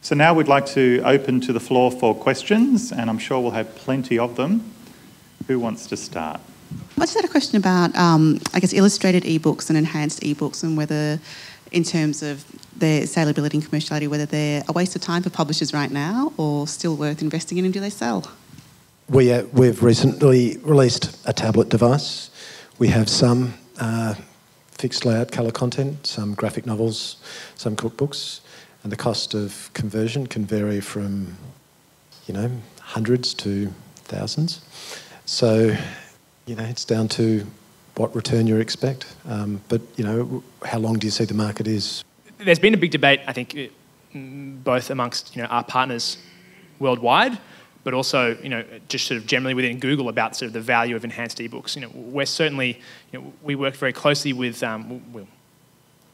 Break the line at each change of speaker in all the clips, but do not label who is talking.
So now we'd like to open to the floor for questions, and I'm sure we'll have plenty of them. Who wants to start?
I just had a question about, I guess, illustrated ebooks and enhanced ebooks, and whether, in terms of their saleability and commerciality, whether they're a waste of time for publishers right now or still worth investing in, and do they sell?
We've recently released a tablet device. We have some fixed layout colour content, some graphic novels, some cookbooks, and the cost of conversion can vary from, hundreds to thousands. So, it's down to what return you expect. But, how long do you see the market is?
There's been a big debate, I think, both amongst, our partners worldwide, but also, just sort of generally within Google about sort of the value of enhanced ebooks. We're certainly, we work very closely with,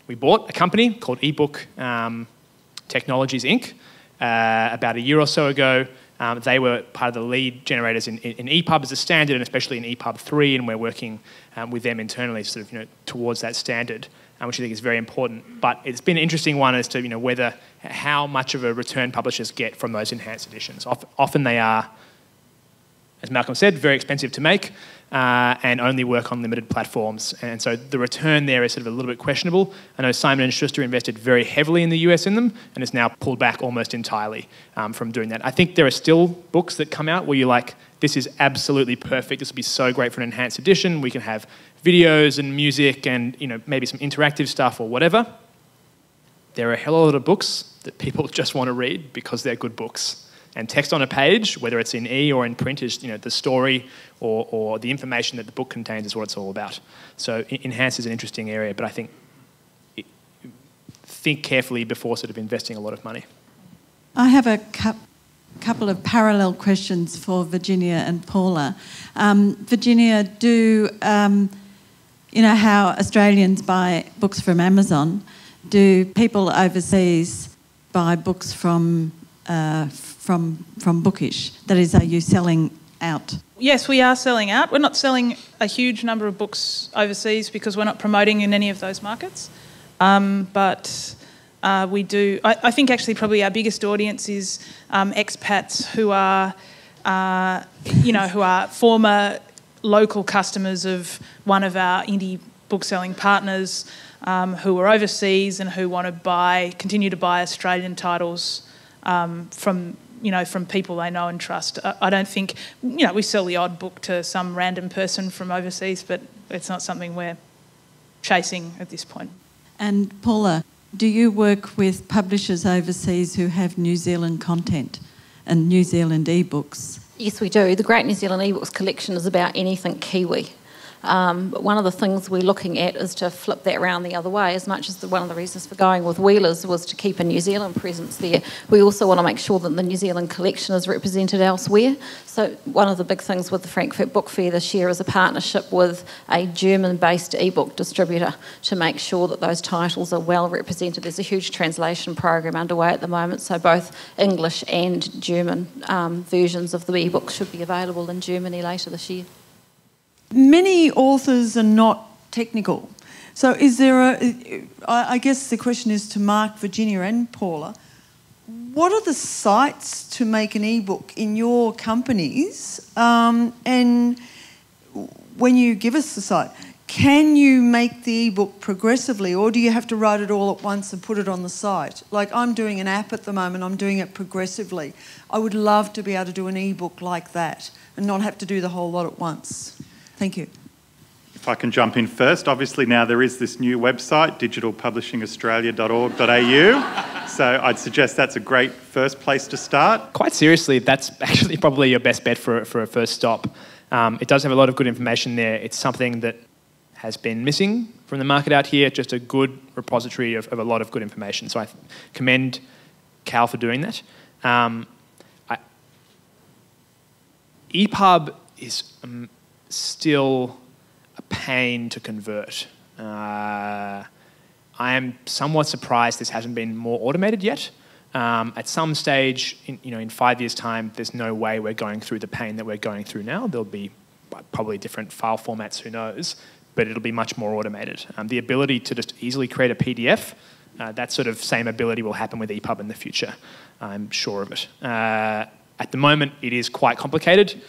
we bought a company called eBook Technologies Inc. About a year or so ago. They were part of the lead generators in EPUB as a standard, and especially in EPUB 3, and we're working with them internally sort of, towards that standard, which I think is very important. But it's been an interesting one as to, how much of a return publishers get from those enhanced editions. Often they are, as Malcolm said, very expensive to make and only work on limited platforms. And so the return there is sort of a little bit questionable. I know Simon & Schuster invested very heavily in the US in them and has now pulled back almost entirely from doing that. I think there are still books that come out where you're like, this is absolutely perfect. This would be so great for an enhanced edition. We can have videos and music and maybe some interactive stuff or whatever. There are a hell of a lot of books that people just want to read because they're good books. And text on a page, whether it's in e or in print, is the story or the information that the book contains is what it's all about. So enhance is an interesting area, but I think carefully before sort of investing a lot of money.
I have a couple of parallel questions for Virginia and Paula. Virginia, do how Australians buy books from Amazon? Do people overseas buy books from Booki.sh? That is, are you selling out?
Yes, we are selling out. We're not selling a huge number of books overseas because we're not promoting in any of those markets. But we do. I think actually probably our biggest audience is expats who are, who are former local customers of one of our indie book-selling partners who are overseas and who want to continue to buy Australian titles from people they know and trust. I don't think, we sell the odd book to some random person from overseas, but it's not something we're chasing at this point. And
Paula, do you work with publishers overseas who have New Zealand content and New Zealand ebooks?
Yes, we do. The Great New Zealand eBooks collection is about anything Kiwi. But one of the things we're looking at is to flip that around the other way. As much as one of the reasons for going with Wheelers was to keep a New Zealand presence there, we also want to make sure that the New Zealand collection is represented elsewhere. So one of the big things with the Frankfurt Book Fair this year is a partnership with a German-based ebook distributor to make sure that those titles are well represented. There's a huge translation program underway at the moment, so both English and German versions of the ebook should be available in Germany later this year.
Many authors are not technical. So is there I guess the question is to Mark, Virginia and Paula, what are the sites to make an ebook in your companies? And when you give us the site, can you make the ebook progressively, or do you have to write it all at once and put it on the site? Like I'm doing an app at the moment, I'm doing it progressively. I would love to be able to do an ebook like that and not have to do the whole lot at once. Thank you.
If I can jump in first, obviously now there is this new website, digitalpublishingaustralia.org.au. So I'd suggest that's a great first place to start.
Quite seriously, that's actually probably your best bet for a first stop. It does have a lot of good information there. It's something that has been missing from the market out here, just a good repository of a lot of good information. So I commend Cal for doing that. EPUB is still a pain to convert. I am somewhat surprised this hasn't been more automated yet. At some stage, in 5 years' time, there's no way we're going through the pain that we're going through now. There'll be probably different file formats, who knows, but it'll be much more automated. The ability to just easily create a PDF that sort of same ability will happen with EPUB in the future. I'm sure of it. At the moment, it is quite complicated.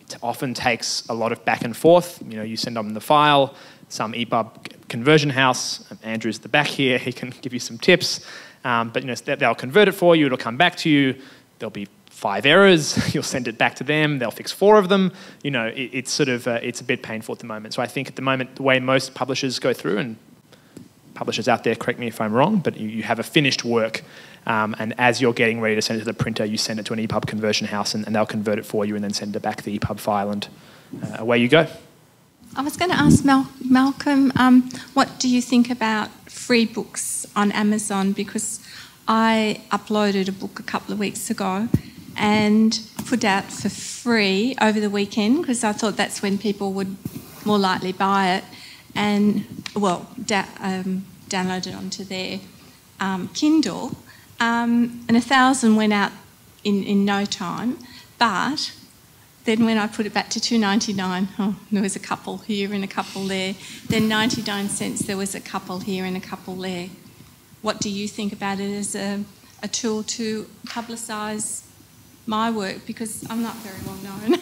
It often takes a lot of back and forth. You send them the file, some EPUB conversion house. Andrew's at the back here. He can give you some tips. But they'll convert it for you. It'll come back to you. There'll be 5 errors. You'll send it back to them. They'll fix 4 of them. It's sort of it's a bit painful at the moment. So I think at the moment, the way most publishers go through, and publishers out there, correct me if I'm wrong, but you have a finished work, and as you're getting ready to send it to the printer, you send it to an EPUB conversion house, and they'll convert it for you, and then send it back the EPUB file, and away you go.
I was going to ask Malcolm, what do you think about free books on Amazon? Because I uploaded a book a couple of weeks ago and put out for free over the weekend because I thought that's when people would more likely buy it, and download it onto their Kindle, and 1,000 went out in no time. But then when I put it back to $2.99, there was a couple here and a couple there. Then 99 cents, there was a couple here and a couple there. What do you think about it as a tool to publicise my work? Because I'm not very well known.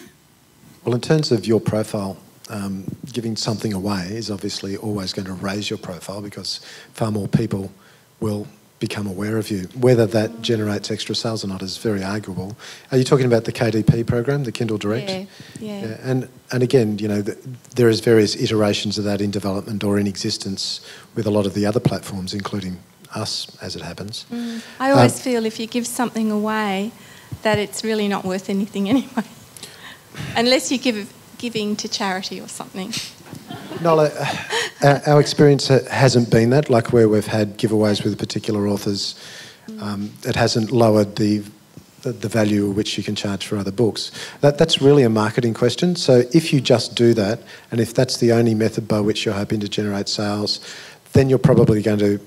Well, in terms of your profile, giving something away is obviously always going to raise your profile because far more people will become aware of you. Whether that generates extra sales or not is very arguable. Are you talking about the KDP program, the Kindle Direct?
Yeah.
And again, there is various iterations of that in development or in existence with a lot of the other platforms, including us, as it happens.
I always feel if you give something away, that it's really not worth anything anyway, unless you're giving to charity or something.
No, our experience hasn't been that. Like where we've had giveaways with particular authors, it hasn't lowered the value at which you can charge for other books. That's really a marketing question. So if you just do that, and if that's the only method by which you're hoping to generate sales, then you're probably going to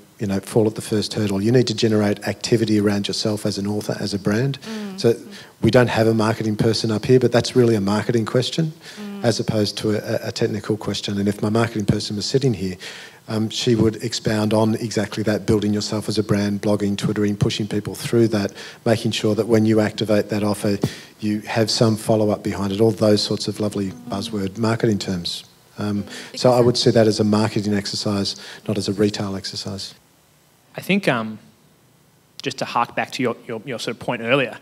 fall at the first hurdle. You need to generate activity around yourself as an author, as a brand. So we don't have a marketing person up here, but that's really a marketing question as opposed to a technical question. And if my marketing person was sitting here, she would expound on exactly that, building yourself as a brand, blogging, Twittering, pushing people through that, making sure that when you activate that offer, you have some follow-up behind it, all those sorts of lovely buzzword marketing terms. So I would see that as a marketing exercise, not as a retail exercise.
I think just to hark back to your sort of point earlier,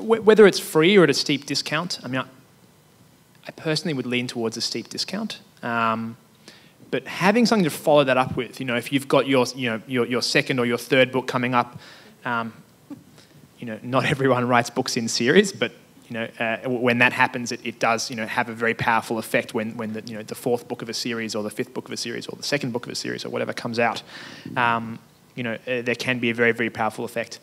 whether it's free or at a steep discount, I personally would lean towards a steep discount. But having something to follow that up with, if you've got your second or your third book coming up, not everyone writes books in series, but when that happens, it does have a very powerful effect when the fourth book of a series or the fifth book of a series or the second book of a series or whatever comes out. There can be a very, very powerful effect.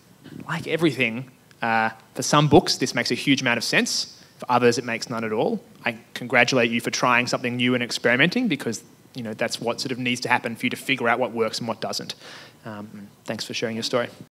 Like everything, for some books, this makes a huge amount of sense. For others, it makes none at all. I congratulate you for trying something new and experimenting because that's what sort of needs to happen for you to figure out what works and what doesn't. Thanks for sharing your story.